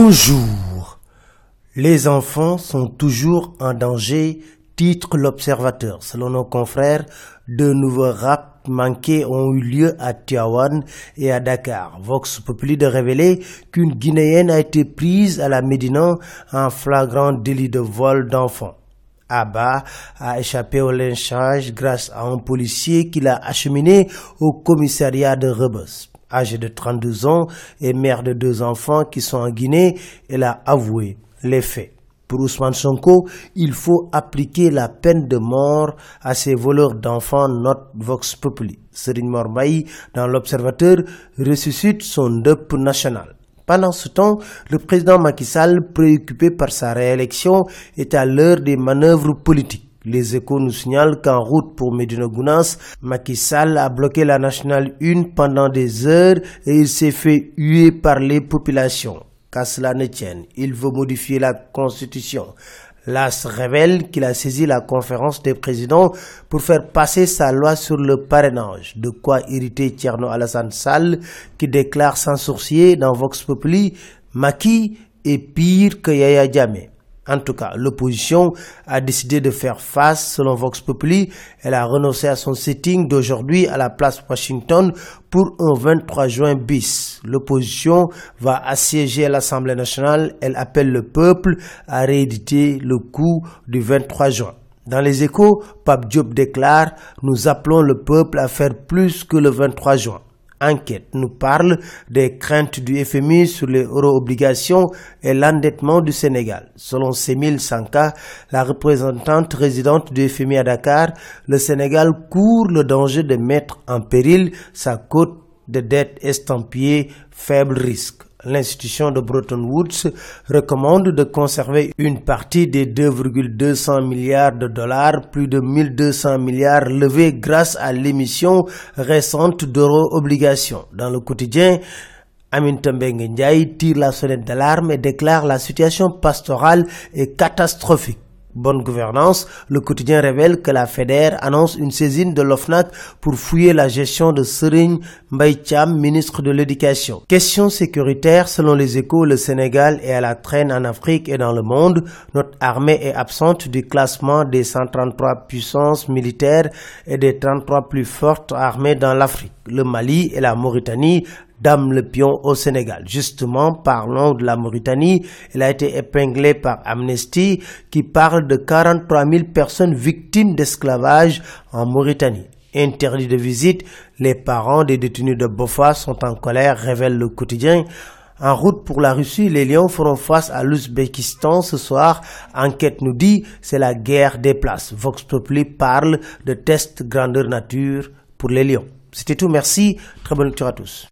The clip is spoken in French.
Bonjour. Les enfants sont toujours en danger, titre l'Observateur. Selon nos confrères, de nouveaux rapts manqués ont eu lieu à Tivaouane et à Dakar. Vox Populi de révéler qu'une Guinéenne a été prise à la Médina en flagrant délit de vol d'enfants. Abba a échappé au lynchage grâce à un policier qui l'a acheminé au commissariat de Rebeuss. Âgé de 32 ans et mère de 2 enfants qui sont en Guinée, elle a avoué les faits. Pour Ousmane Sonko, il faut appliquer la peine de mort à ces voleurs d'enfants, note Vox Populi. Serigne Mor Mbaye, dans l'Observateur, ressuscite son deuil national. Pendant ce temps, le président Macky Sall, préoccupé par sa réélection, est à l'heure des manœuvres politiques. Les Échos nous signalent qu'en route pour Médina Gounass, Macky Sall a bloqué la Nationale 1 pendant des heures et il s'est fait huer par les populations. Qu'à cela ne tienne, il veut modifier la Constitution. L'AS révèle qu'il a saisi la conférence des présidents pour faire passer sa loi sur le parrainage. De quoi irriter Thierno Alassane Sall qui déclare sans sourciller dans Vox Populi « Macky est pire que Yaya Jammeh ». En tout cas, l'opposition a décidé de faire face. Selon Vox Populi, elle a renoncé à son sitting d'aujourd'hui à la place Washington pour un 23 juin bis. L'opposition va assiéger l'Assemblée nationale. Elle appelle le peuple à rééditer le coup du 23 juin. Dans les Échos, Pape Diop déclare « Nous appelons le peuple à faire plus que le 23 juin ». Enquête nous parle des craintes du FMI sur les euro-obligations et l'endettement du Sénégal. Selon Semil Sanka, la représentante résidente du FMI à Dakar, le Sénégal court le danger de mettre en péril sa cote de dette estampillée faible risque. L'institution de Bretton Woods recommande de conserver une partie des 2,200 milliards de dollars, plus de 1200 milliards levés grâce à l'émission récente d'euro-obligations. Dans le quotidien, Aminata Mbengue Ndiaye tire la sonnette d'alarme et déclare la situation pastorale est catastrophique. Bonne gouvernance, le quotidien révèle que la FEDER annonce une saisine de l'OFNAC pour fouiller la gestion de Serigne Mbaye Thiam, ministre de l'Éducation. Question sécuritaire, selon les Échos, le Sénégal est à la traîne en Afrique et dans le monde. Notre armée est absente du classement des 133 puissances militaires et des 33 plus fortes armées dans l'Afrique. Le Mali et la Mauritanie dame le pion au Sénégal. Justement, parlons de la Mauritanie. Elle a été épinglée par Amnesty qui parle de 43 000 personnes victimes d'esclavage en Mauritanie. Interdit de visite, les parents des détenus de Bofa sont en colère, révèle le quotidien. En route pour la Russie, les Lions feront face à l'Ouzbékistan ce soir. Enquête nous dit c'est la guerre des places. Vox Populi parle de test grandeur nature pour les Lions. C'était tout, merci, très bonne lecture à tous.